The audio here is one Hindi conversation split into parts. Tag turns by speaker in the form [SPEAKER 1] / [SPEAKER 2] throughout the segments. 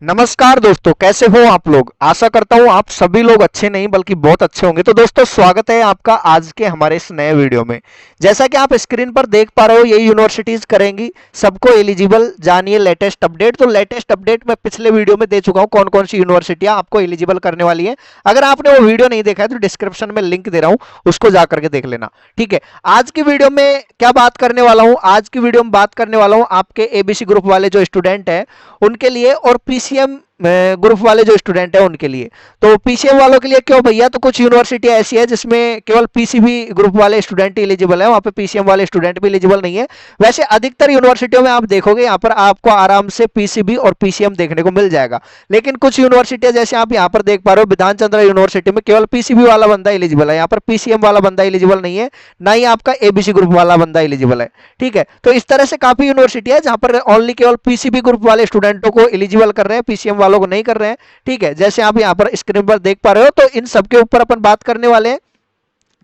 [SPEAKER 1] नमस्कार दोस्तों, कैसे हो आप लोग। आशा करता हूं आप सभी लोग अच्छे नहीं बल्कि बहुत अच्छे होंगे। तो दोस्तों, स्वागत है आपका आज के हमारे इस नए वीडियो में। जैसा कि आप स्क्रीन पर देख पा रहे हो, यही यूनिवर्सिटीज करेंगी सबको एलिजिबल। जानिए लेटेस्ट अपडेट। तो लेटेस्ट अपडेट मैं पिछले वीडियो में दे चुका हूं, कौन कौन सी यूनिवर्सिटियां आपको एलिजिबल करने वाली है। अगर आपने वो वीडियो नहीं देखा है तो डिस्क्रिप्शन में लिंक दे रहा हूं, उसको जाकर के देख लेना। ठीक है, आज की वीडियो में क्या बात करने वाला हूं, आज की वीडियो में बात करने वाला हूं आपके एबीसी ग्रुप वाले जो स्टूडेंट है उनके लिए, और पीसीएम ग्रुप वाले जो स्टूडेंट है उनके लिए। तो पीसीएम वालों के लिए क्यों भैया, तो कुछ यूनिवर्सिटी ऐसी है जिसमें केवल पीसीबी ग्रुप वाले स्टूडेंट एलिजिबल है, वहां पे पीसीएम वाले स्टूडेंट भी एलिजिबल नहीं है। वैसे अधिकतर यूनिवर्सिटियों में आप देखोगे यहाँ पर आपको आराम से पीसीबी और पीसीएम देखने को मिल जाएगा। लेकिन कुछ यूनिवर्सिटियां जैसे आप यहाँ पर देख पा रहे हो, विधान चंद्र यूनिवर्सिटी में केवल पीसीबी वाला बंदा एलिजिबल है, यहाँ पर पीसीएम वाला बंदा एलिजिबल नहीं है, ना ही आपका एबीसी ग्रुप वाला बंदा एलिजिबल है। ठीक है, तो इस तरह से काफी यूनिवर्सिटी है जहां पर ओनली केवल पीसीबी ग्रुप वाले स्टूडेंटों को एलिजिबल कर रहे हैं, पीसीएम वालों को नहीं कर रहे हैं। ठीक है, जैसे आप यहाँ पर स्क्रीन पर देख पा रहे हो, तो इन सब के ऊपर अपन बात करने वाले हैं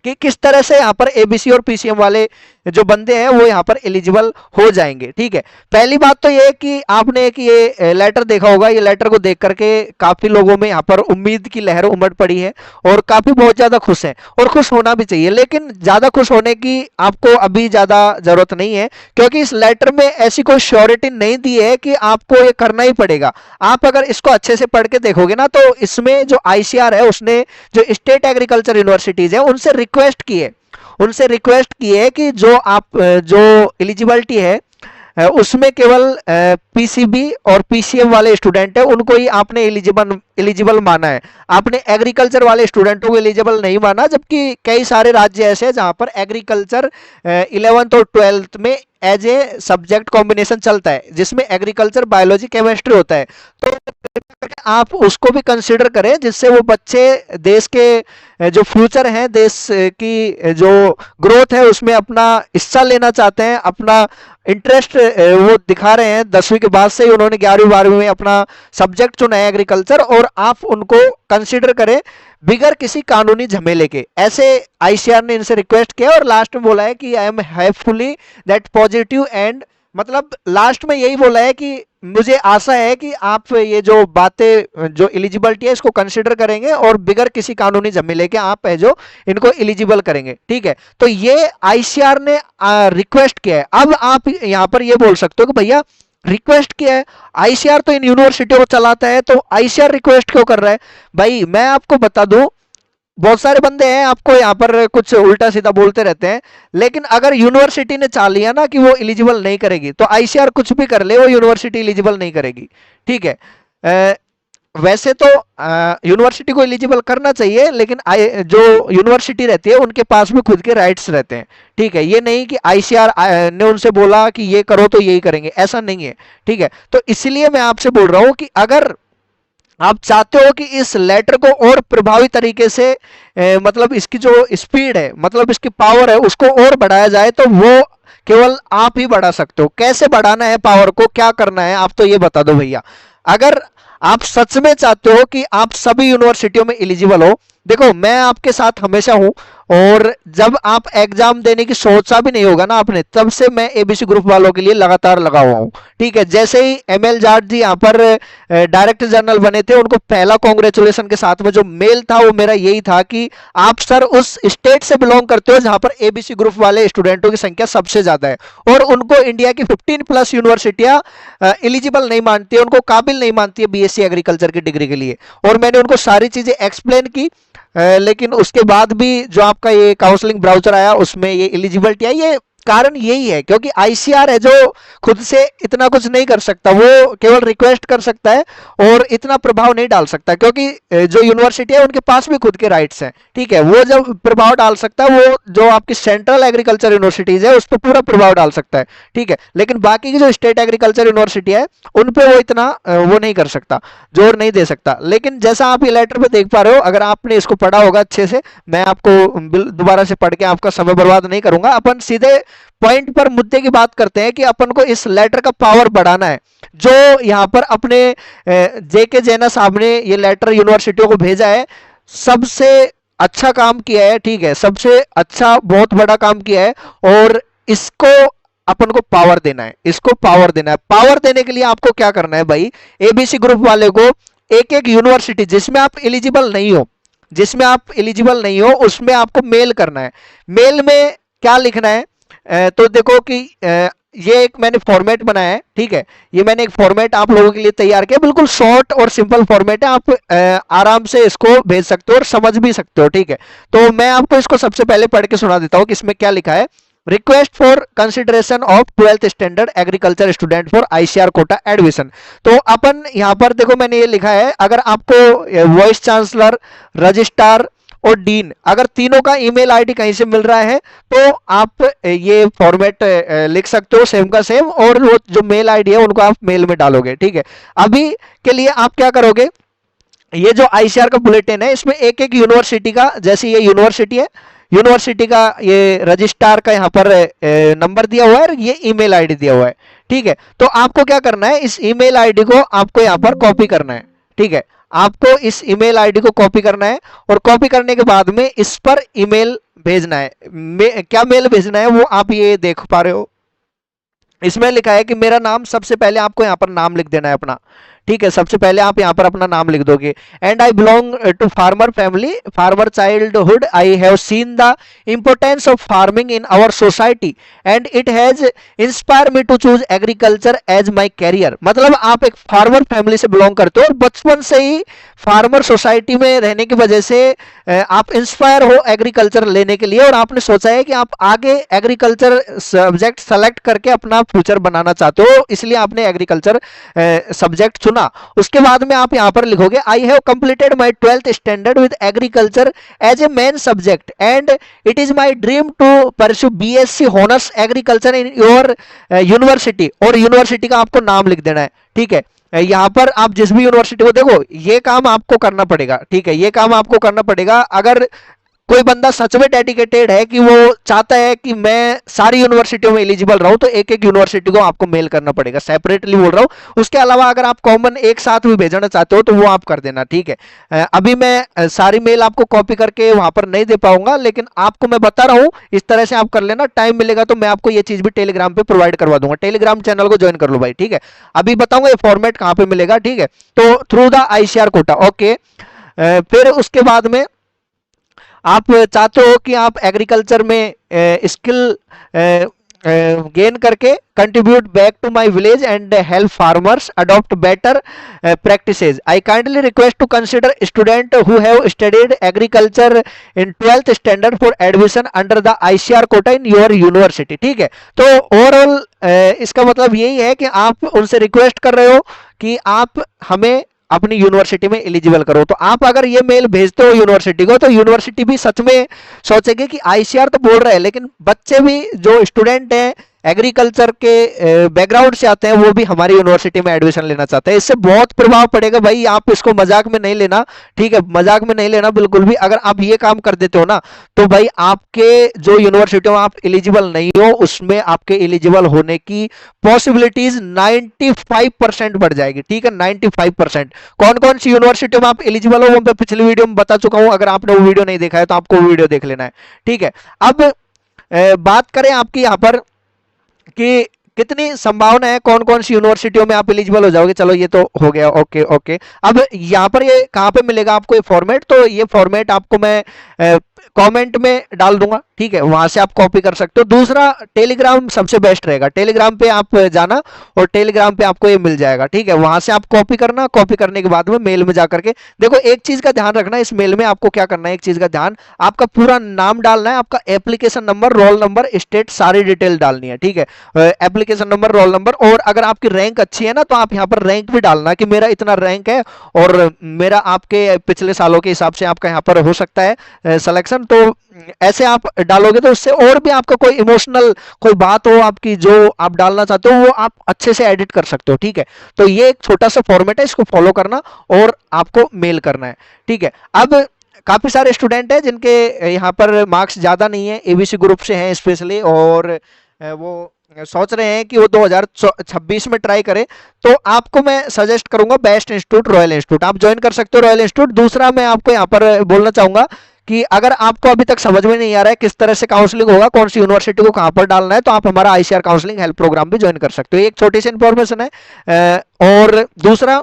[SPEAKER 1] कि किस तरह से यहाँ पर एबीसी और पीसीएम वाले जो बंदे हैं वो यहाँ पर एलिजिबल हो जाएंगे। ठीक है, पहली बात तो ये कि आपने एक ये लेटर देखा होगा, ये लेटर को देख करके काफी लोगों में यहाँ पर उम्मीद की लहर उमड़ पड़ी है और काफी बहुत ज्यादा खुश हैं, और खुश होना भी चाहिए। लेकिन ज्यादा खुश होने की आपको अभी ज्यादा जरूरत नहीं है, क्योंकि इस लेटर में ऐसी कोई श्योरिटी नहीं दी है कि आपको ये करना ही पड़ेगा। आप अगर इसको अच्छे से पढ़ के देखोगे ना, तो इसमें जो आईसीआर है उसने जो स्टेट एग्रीकल्चर यूनिवर्सिटीज है उनसे रिक्वेस्ट की है कि जो आप जो एलिजिबिलिटी है उसमें केवल पीसीबी और पीसीएम वाले स्टूडेंट है उनको ही आपने एलिजिबल माना है। आपने एग्रीकल्चर वाले स्टूडेंटों को एलिजिबल नहीं माना, जबकि कई सारे राज्य ऐसे हैं जहां पर एग्रीकल्चर 11th और 12th में एज ए सब्जेक्ट कॉम्बिनेशन चलता है, जिसमें एग्रीकल्चर बायोलॉजी केमिस्ट्री होता है। तो आप उसको भी कंसीडर करें, जिससे वो बच्चे देश के जो फ्यूचर है, देश की जो ग्रोथ है उसमें अपना हिस्सा लेना चाहते हैं, अपना इंटरेस्ट वो दिखा रहे हैं। 10वीं के बाद से ही उन्होंने 11वीं 12वीं में अपना सब्जेक्ट चुना है एग्रीकल्चर, और आप उनको कंसीडर करें बिगर किसी कानूनी झमेले के। ऐसे आईसीआर ने इनसे रिक्वेस्ट किया और लास्ट में बोला है कि I am happily that positive end, मतलब लास्ट में यही बोला है कि मुझे आशा है कि आप ये जो बातें जो एलिजिबिलिटी है इसको कंसीडर करेंगे और बिगर किसी कानूनी झमेले के आप है जो इनको एलिजिबल करेंगे। ठीक है, तो ये आईसीआर ने रिक्वेस्ट किया है। अब आप यहाँ पर ये बोल सकते हो कि भैया रिक्वेस्ट किया है, आईसीआर तो इन यूनिवर्सिटियों को चलाता है, तो आईसीआर रिक्वेस्ट क्यों कर रहा है। भाई मैं आपको बता दूं, बहुत सारे बंदे हैं आपको यहाँ पर कुछ उल्टा सीधा बोलते रहते हैं, लेकिन अगर यूनिवर्सिटी ने चाह लिया ना कि वो एलिजिबल नहीं करेगी, तो आईसीआर कुछ भी कर ले, वो यूनिवर्सिटी एलिजिबल नहीं करेगी। ठीक है, वैसे तो यूनिवर्सिटी को एलिजिबल करना चाहिए, लेकिन जो यूनिवर्सिटी रहती है उनके पास भी खुद के राइट्स रहते हैं। ठीक है, ये नहीं कि आईसीआर ने उनसे बोला कि ये करो तो यही करेंगे, ऐसा नहीं है। ठीक है, तो इसलिए मैं आपसे बोल रहा हूं कि अगर आप चाहते हो कि इस लेटर को और प्रभावी तरीके से मतलब इसकी जो स्पीड है, मतलब इसकी पावर है, उसको और बढ़ाया जाए, तो वो केवल आप ही बढ़ा सकते हो। कैसे बढ़ाना है पावर को, क्या करना है, आप तो ये बता दो भैया। अगर आप सच में चाहते हो कि आप सभी यूनिवर्सिटियों में एलिजिबल हो, देखो मैं आपके साथ हमेशा हूं, और जब आप एग्जाम देने की सोचा भी नहीं होगा ना आपने, तब से मैं एबीसी ग्रुप वालों के लिए लगातार लगा हुआ हूं। ठीक है, जैसे ही एमएल जाट जी यहाँ पर डायरेक्टर जनरल बने थे, उनको पहला कांग्रेचुलेशन के साथ में जो मेल था वो मेरा यही था कि आप सर उस स्टेट से बिलोंग करते हो जहां पर एबीसी ग्रुप वाले स्टूडेंटों की संख्या सबसे ज्यादा है, और उनको इंडिया की 15+ यूनिवर्सिटियां एलिजिबल नहीं मानती है, उनको काबिल नहीं मानती है बीएससी एग्रीकल्चर की डिग्री के लिए। और मैंने उनको सारी चीजें एक्सप्लेन की, लेकिन उसके बाद भी जो आपका ये काउंसलिंग ब्राउचर आया उसमें ये एलिजिबिलिटी आई। ये कारण यही है क्योंकि आईसीआर है जो खुद से इतना कुछ नहीं कर सकता, वो केवल रिक्वेस्ट कर सकता है और इतना प्रभाव नहीं डाल सकता, क्योंकि जो यूनिवर्सिटी है उनके पास भी खुद के राइट्स हैं। ठीक है, वो जब प्रभाव डाल सकता है, वो जो आपकी सेंट्रल एग्रीकल्चर यूनिवर्सिटीज है उस पर पूरा प्रभाव डाल सकता है। ठीक है, लेकिन बाकी की जो स्टेट एग्रीकल्चर यूनिवर्सिटी है उन पर वो इतना वो नहीं कर सकता, जोर नहीं दे सकता। लेकिन जैसा आप ये लेटर पे देख पा रहे हो, अगर आपने इसको पढ़ा होगा अच्छे से, मैं आपको दोबारा से पढ़ के आपका समय बर्बाद नहीं करूंगा, अपन सीधे पॉइंट पर मुद्दे की बात करते हैं कि अपन को इस लेटर का पावर बढ़ाना है। जो यहाँ पर अपने जेके जैना साहब ने ये लेटर यूनिवर्सिटियों को भेजा है, सबसे अच्छा काम किया है। ठीक है, सबसे अच्छा बहुत बड़ा काम किया है, और इसको अपन को पावर देना है, इसको पावर देना है। पावर देने के लिए आपको क्या करना है भाई, एबीसी ग्रुप वाले को एक एक यूनिवर्सिटी जिसमें आप एलिजिबल नहीं हो, जिसमें आप एलिजिबल नहीं हो उसमें आपको मेल करना है। मेल में क्या लिखना है, तो देखो कि ये एक मैंने फॉर्मेट बनाया है, ठीक है, ये मैंने एक फॉर्मेट आप लोगों के लिए तैयार किया, बिल्कुल शॉर्ट और सिंपल फॉर्मेट है, आप आराम से इसको भेज सकते हो और समझ भी सकते हो, ठीक है। तो मैं आपको इसको सबसे पहले पढ़ के सुना देता हूं कि इसमें क्या लिखा है। Request for consideration of 12th standard agriculture student for ICR quota admission. तो अपन यहां पर देखो मैंने ये लिखा है, अगर आपको वाइस चांसलर, रजिस्ट्रार और डीन अगर तीनों का ईमेल आईडी कहीं से मिल रहा है तो आप ये फॉर्मेट लिख सकते हो सेम का सेम, और वो जो मेल आईडी है उनको आप मेल में डालोगे, ठीक है। अभी के लिए आप क्या करोगे, ये जो आईसीआर का बुलेटिन है इसमें एक एक यूनिवर्सिटी का, जैसे ये यूनिवर्सिटी है, यूनिवर्सिटी का ये रजिस्ट्रार का यहाँ पर नंबर दिया हुआ है और ये ईमेल आईडी दिया हुआ है, ठीक है। तो आपको क्या करना है, इस ईमेल आईडी को आपको यहाँ पर कॉपी करना है, ठीक है, आपको इस ईमेल आईडी को कॉपी करना है और कॉपी करने के बाद में इस पर ईमेल भेजना है। क्या मेल भेजना है वो आप ये देख पा रहे हो, इसमें लिखा है कि मेरा नाम, सबसे पहले आपको यहाँ पर नाम लिख देना है अपना, ठीक है, सबसे पहले आप यहाँ पर अपना नाम लिख दोगे। And I belong to farmer family, farmer childhood, I have seen the importance of farming in our society and it has inspire me to choose agriculture as my career. मतलब आप एक फार्मर फैमिली से बिलोंग करते हो और बचपन से ही फार्मर सोसाइटी में रहने की वजह से आप इंस्पायर हो एग्रीकल्चर लेने के लिए और आपने सोचा है कि आप आगे एग्रीकल्चर सब्जेक्ट सेलेक्ट करके अपना फ्यूचर बनाना चाहते हो, इसलिए आपने एग्रीकल्चर सब्जेक्ट चुना। उसके बाद में आप यहां पर लिखोगे I have completed my 12th standard with agriculture as a main subject and it is my dream to pursue BSc honours agriculture in your university, और यूनिवर्सिटी का आपको नाम लिख देना है, ठीक है। यहां पर आप जिस भी यूनिवर्सिटी को, देखो ये काम आपको करना पड़ेगा, ठीक है, ये काम आपको करना पड़ेगा। अगर कोई बंदा सच में डेडिकेटेड है कि वो चाहता है कि मैं सारी यूनिवर्सिटियों में एलिजिबल रहूं तो एक एक यूनिवर्सिटी को आपको मेल करना पड़ेगा, सेपरेटली बोल रहा हूं। उसके अलावा अगर आप कॉमन एक साथ भी भेजना चाहते हो तो वो आप कर देना, ठीक है। अभी मैं सारी मेल आपको कॉपी करके वहां पर नहीं दे पाऊंगा, लेकिन आपको मैं बता रहा हूं इस तरह से आप कर लेना। टाइम मिलेगा तो मैं आपको ये चीज भी टेलीग्राम पे प्रोवाइड करवा दूंगा, टेलीग्राम चैनल को ज्वाइन कर लो भाई, ठीक है। अभी बताऊंगा ये फॉर्मेट कहां पे मिलेगा, ठीक है। तो through the ICR quota, okay. फिर उसके बाद में आप चाहते हो कि आप एग्रीकल्चर में स्किल गेन करके contribute back to my village and help farmers adopt better practices. I kindly request to consider student who have studied agriculture in 12th standard for admission under the ICR quota in your university, ठीक है। तो ओवरऑल इसका मतलब यही है कि आप उनसे रिक्वेस्ट कर रहे हो कि आप हमें अपनी यूनिवर्सिटी में एलिजिबल करो। तो आप अगर ये मेल भेजते हो यूनिवर्सिटी को तो यूनिवर्सिटी भी सच में सोचेगी कि आईसीआर तो बोल रहे हैं लेकिन बच्चे भी जो स्टूडेंट हैं एग्रीकल्चर के बैकग्राउंड से आते हैं वो भी हमारी यूनिवर्सिटी में एडमिशन लेना चाहते हैं। इससे बहुत प्रभाव पड़ेगा भाई, आप इसको मजाक में नहीं लेना, ठीक है, मजाक में नहीं लेना बिल्कुल भी। अगर आप ये काम कर देते हो ना तो भाई आपके जो यूनिवर्सिटी में आप एलिजिबल नहीं हो उसमें आपके एलिजिबल होने की पॉसिबिलिटीज 95% बढ़ जाएगी, ठीक है, 95%। कौन कौन सी यूनिवर्सिटी में आप एलिजिबल हो वो मैं पिछली वीडियो में बता चुका हूं, अगर आपने वो वीडियो नहीं देखा है तो आपको वो वीडियो देख लेना है, ठीक है। अब बात करें आपकी यहाँ पर कि कितनी संभावना है, कौन कौन सी यूनिवर्सिटियों में आप एलिजिबल हो जाओगे। चलो ये तो हो गया, ओके ओके। अब यहाँ पर ये कहाँ पे मिलेगा आपको ये फॉर्मेट, तो ये फॉर्मेट आपको मैं कमेंट में डाल दूंगा, ठीक है, वहां से आप कॉपी कर सकते हो। दूसरा टेलीग्राम सबसे बेस्ट रहेगा, टेलीग्राम पे आप जाना और टेलीग्राम पे आपको ये मिल जाएगा, ठीक है, वहां से आप कॉपी करना, कॉपी करने के बाद में मेल में जाकर के देखो एक चीज का ध्यान रखना, इस मेल में आपको क्या करना है, एक चीज का ध्यान, आपका पूरा नाम डालना है, आपका application number, roll number, state, सारी डिटेल डालनी है, ठीक है, एप्लीकेशन नंबर, रोल नंबर, और अगर आपकी रैंक अच्छी है ना तो आप यहाँ पर रैंक भी डालना कि मेरा इतना रैंक है और मेरा आपके पिछले सालों के हिसाब से आपका यहाँ पर हो सकता है सिलेक्शन। तो ऐसे आप डालोगे तो उससे और भी आपका कोई इमोशनल कोई बात हो आपकी जो आप डालना चाहते हो वो आप अच्छे से एडिट कर सकते हो, ठीक है। तो ये एक छोटा सा फॉर्मेट है, इसको फॉलो करना और आपको मेल करना है, ठीक है। अब काफी सारे स्टूडेंट हैं जिनके यहाँ पर मार्क्स ज्यादा नहीं है, एबीसी ग्रुप से हैं स्पेशली, और वो सोच रहे हैं कि वो 2026 में ट्राई करें, तो आपको मैं सजेस्ट करूंगा बेस्ट इंस्टीट्यूट रॉयल इंस्टीट्यूट, आप ज्वाइन कर सकते हो रॉयल इंस्टीट्यूट। दूसरा मैं आपको यहाँ पर बोलना चाहूंगा कि अगर आपको अभी तक समझ में नहीं आ रहा है किस तरह से काउंसलिंग होगा, कौन सी यूनिवर्सिटी को कहां पर डालना है, तो आप हमारा आईसीआर काउंसलिंग हेल्प प्रोग्राम भी ज्वाइन कर सकते हो। एक छोटी सी इंफॉर्मेशन है। और दूसरा,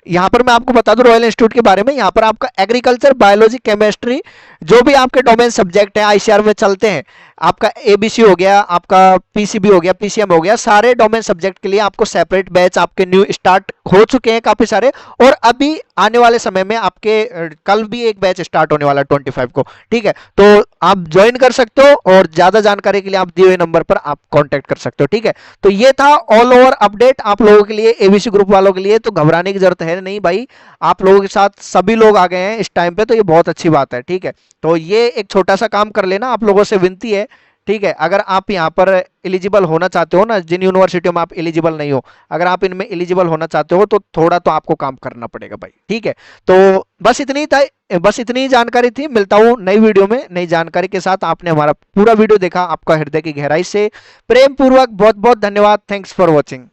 [SPEAKER 1] यहाँ पर मैं आपको बता दूं रॉयल इंस्टीट्यूट के बारे में, यहाँ पर आपका एग्रीकल्चर, बायोलॉजी, केमिस्ट्री, जो भी आपके डोमेन सब्जेक्ट हैं आईसीआर में चलते हैं, आपका एबीसी हो गया, आपका पीसीबी हो गया, पीसीएम हो गया, सारे डोमेन सब्जेक्ट के लिए आपको सेपरेट बैच आपके न्यू स्टार्ट हो चुके हैं काफी सारे, और अभी आने वाले समय में आपके कल भी एक बैच स्टार्ट होने वाला है 25 को। ठीक है, तो आप ज्वाइन कर सकते हो और ज्यादा जानकारी के लिए आप दिए हुए नंबर पर आप कांटेक्ट कर सकते हो। ठीक है, तो ये था ऑल ओवर अपडेट आप लोगों के लिए, एबीसी ग्रुप वालों के लिए। तो घबराने की जरूरत है नहीं भाई, आप लोगों के साथ सभी लोग आ गए हैं इस टाइम पे, तो ये बहुत अच्छी बात है। ठीक है, तो ये एक छोटा सा काम कर लेना, आप लोगों से विनती है। ठीक है, अगर आप यहाँ पर एलिजिबल होना चाहते हो ना, जिन यूनिवर्सिटियों में आप एलिजिबल नहीं हो, अगर आप इनमें एलिजिबल होना चाहते हो तो थोड़ा तो आपको काम करना पड़ेगा भाई। ठीक है, तो बस इतनी था, बस इतनी जानकारी थी। मिलता हूं नई वीडियो में नई जानकारी के साथ। आपने हमारा पूरा वीडियो देखा, आपका हृदय की गहराई से प्रेम पूर्वक बहुत बहुत धन्यवाद। Thanks for watching.